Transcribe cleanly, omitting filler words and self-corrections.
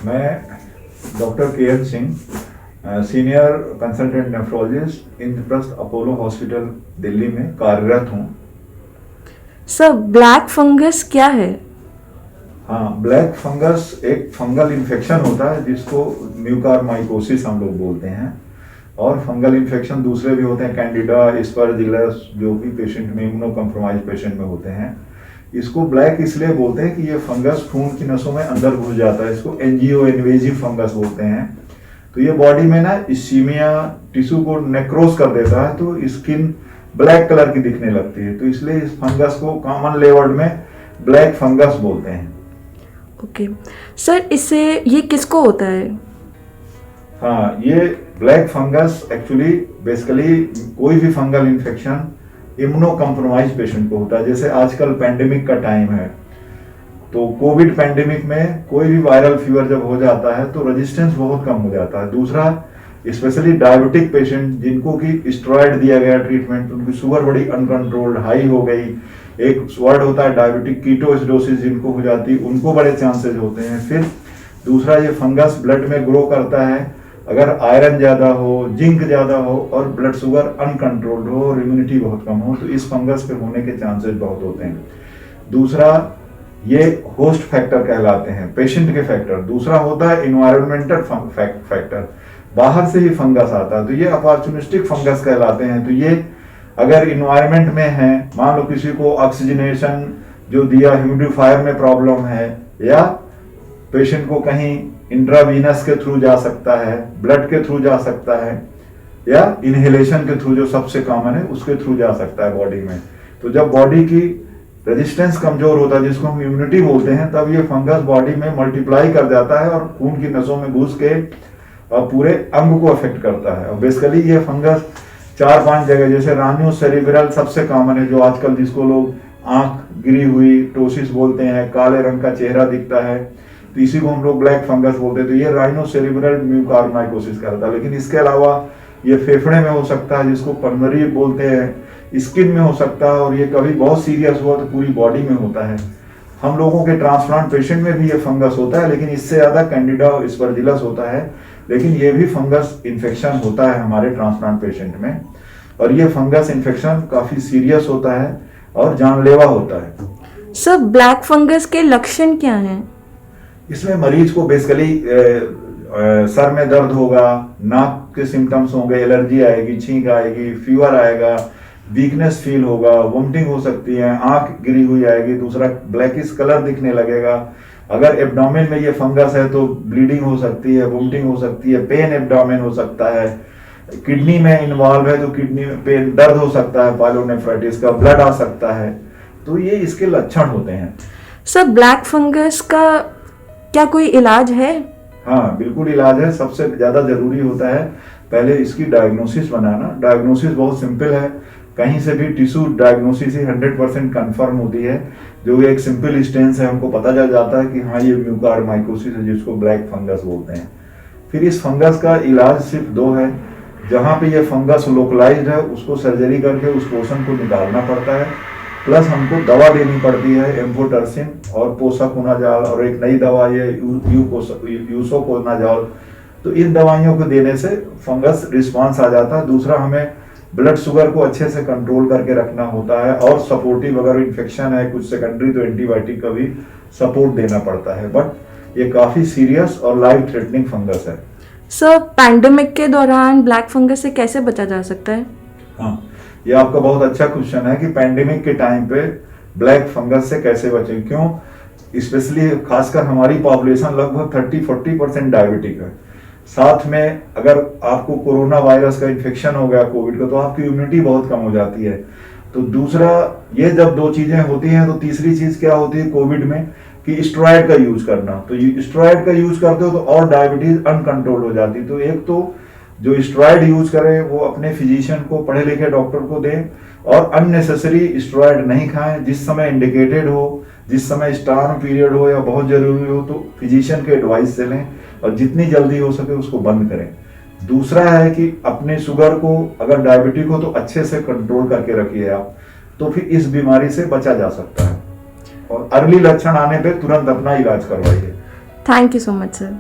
मैं डॉक्टर के L Singh senior consultant nephrologist Indraprastha Apollo hospital Delhi में कार्यरत हूँ। सर, ब्लैक फंगस क्या है? हाँ, ब्लैक फंगस एक फंगल इन्फेक्शन होता है जिसको म्यूकारमाइकोसिस हम लोग बोलते हैं। और फंगल इन्फेक्शन दूसरे भी होते हैं, कैंडिडा, एस्परजिलस, जो भी पेशेंट में इम्यूनो कॉम्प्रोमाइज पेशेंट में होते हैं। इसको ब्लैक इसलिए बोलते हैं कि ये फंगस खून की नसों में अंदर घुस जाता है। इसको एंजियो इन्वेजिव फंगस बोलते हैं। तो ये बॉडी में ना इस्कीमिया टिश्यू को नेक्रोस कर देता है, तो स्किन ब्लैक कलर की दिखने लगती है। तो इसलिए इस फंगस को कॉमन लेवल में ब्लैक फंगस बोलते हैं। ओके सर, इससे ये किसको होता है? हाँ, ये ब्लैक फंगस एक्चुअली बेसिकली कोई भी fungal infection immuno compromise patient को होता है। जैसे आजकल पैंडेमिक का टाइम है, तो कोविड पैंडेमिक में कोई भी वायरल फीवर जब हो जाता है तो रेजिस्टेंस बहुत कम हो जाता है। दूसरा, स्पेशली डायबिटिक पेशेंट जिनको कि स्टेरॉइड दिया गया ट्रीटमेंट, उनकी शुगर बड़ी अनकंट्रोल्ड हाई हो गई, एक वर्ड होता है डायबिटिक कीटोएसिडोसिस, जिनको हो जाती है उनको बड़े चांसेस होते हैं। फिर दूसरा, ये फंगस ब्लड में ग्रो करता है। अगर आयरन ज्यादा हो, जिंक ज्यादा हो और ब्लड शुगर अनकंट्रोल्ड हो और इम्यूनिटी बहुत कम हो, तो इस फंगस पे होने के चांसेस बहुत होते हैं। दूसरा, ये होस्ट फैक्टर कहलाते हैं, पेशेंट के फैक्टर। दूसरा होता है इन्वायरमेंटल फैक्टर, बाहर से ही फंगस आता है, तो ये अपॉर्चुनिस्टिक फंगस कहलाते हैं। तो ये अगर इन्वायरमेंट में है, मान लो किसी को ऑक्सीजनेशन जो दिया, ह्यूमिडिफायर में प्रॉब्लम है, या पेशेंट को कहीं इंट्रावीनस के थ्रू जा सकता है, ब्लड के थ्रू जा सकता है, या इनहेलेशन के थ्रू जो सबसे कॉमन है उसके थ्रू जा सकता है बॉडी में। तो जब बॉडी की रेजिस्टेंस कमजोर होता है, जिसको हम इम्यूनिटी बोलते हैं, तब ये फंगस बॉडी में मल्टीप्लाई कर जाता है और खून की नसों में घुस के पूरे अंग को अफेक्ट करता है। और बेसिकली ये फंगस 4-5 जगह, जैसे रानियो सेरिब्रल सबसे कॉमन है, जो आजकल जिसको लोग आंख गिरी हुई टोसिस बोलते हैं, काले रंग का चेहरा दिखता है, तो इसी को हम लोग ब्लैक फंगस बोलते हैं। तो ये राइनो सेरिब्रल म्यूकारमाइकोसिस करता है। लेकिन इसके अलावा ये फेफड़े में हो सकता है, जिसको पल्मोनरी बोलते हैं, स्किन में हो सकता है, और ये कभी बहुत सीरियस हुआ तो पूरी बॉडी में होता है। हम लोगों के ट्रांसप्लांट पेशेंट में भी ये फंगस होता है, लेकिन इससे ज्यादा कैंडिडा और एस्परजिलस होता है। लेकिन ये भी फंगस इन्फेक्शन होता है हमारे ट्रांसप्लांट पेशेंट में, और ये फंगस इन्फेक्शन काफी सीरियस होता है और जानलेवा होता है। सर, ब्लैक फंगस के लक्षण क्या हैं? इसमें मरीज को बेसिकली सर में दर्द होगा, नाक के सिम्टम्स होंगे, एलर्जी आएगी, छींक आएगी, फीवर आएगा, वीकनेस फील होगा, वोमिटिंग हो सकती है, आंख गिरी हुई आएगी। दूसरा, ब्लैकिश कलर दिखने लगेगा। अगर एब्डोमेन में ये फंगस है तो ब्लीडिंग हो सकती है, वोमिटिंग हो सकती है, पेन एब्डोमेन हो सकता है। किडनी में इन्वॉल्व है तो किडनी में पेन, दर्द हो सकता है, पाइलोनेफ्राइटिस का, ब्लड आ सकता है। तो ये इसके लक्षण होते हैं। सर, ब्लैक फंगस का क्या कोई इलाज है? हाँ, बिल्कुल इलाज है। सबसे ज्यादा जरूरी होता है पहले इसकी डायग्नोसिस बनाना। डायग्नोसिस बहुत सिंपल है, कहीं से भी टिश्यू डायग्नोसिस ही 100% कंफर्म होती है। जो एक सिंपल स्टेंस है, हमको पता चल जाता है कि हाँ ये म्यूकारमाइकोसिस है, जिसको ब्लैक फंगस बोलते हैं। फिर इस फंगस का इलाज सिर्फ 2 है। जहाँ पे ये फंगस लोकलाइज्ड है, उसको सर्जरी करके उस पोर्शन को निकालना पड़ता है, प्लस हमको दवा देनी पड़ती है, एम्फोटर्सिन और पोसाकोनाजॉल, और एक नई दवा ये यूसोकोनाजॉल। तो इन दवाइयों को देने से फंगस रिस्पांस आ जाता है। दूसरा, हमें ब्लड शुगर को अच्छे से कंट्रोल करके रखना होता है, और सपोर्टिव, अगर इन्फेक्शन है कुछ सेकेंडरी, तो एंटीबायोटिक का भी सपोर्ट देना पड़ता है। बट ये काफी सीरियस और लाइफ थ्रेटनिंग फंगस है। सर, पैंडेमिक के दौरान ब्लैक फंगस से कैसे बचा जा सकता है? हाँ, ये आपका बहुत अच्छा क्वेश्चन है कि पैंडेमिक के टाइम पे ब्लैक फंगस से कैसे बचें। क्यों? स्पेशली खासकर हमारी पॉपुलेशन लगभग 30-40% डायबिटिक है। साथ में अगर आपको कोरोना वायरस का इन्फेक्शन हो गया, कोविड का, तो आपकी इम्यूनिटी बहुत कम हो जाती है। तो दूसरा, ये जब 2 चीजें होती हैं, तो तीसरी चीज क्या होती है कोविड में, कि स्टेरॉइड का यूज करना। तो स्टेरॉइड का यूज करते हो तो और डायबिटीज अनकंट्रोल हो जाती। तो एक तो जो स्टेरॉइड यूज करें वो अपने फिजिशियन को, पढ़े लिखे डॉक्टर को दें, और अननेसेसरी स्टेरॉइड नहीं खाएं। जिस समय इंडिकेटेड हो, जिस समय स्टार्म पीरियड हो या बहुत जरूरी हो, तो फिजिशियन के एडवाइस से लें, और जितनी जल्दी हो सके उसको बंद करें। दूसरा है कि अपने शुगर को, अगर डायबिटिक हो तो अच्छे से कंट्रोल करके रखिए आप, तो फिर इस बीमारी से बचा जा सकता है। और अर्ली लक्षण आने पे तुरंत अपना इलाज करवाइए। Thank you so much sir.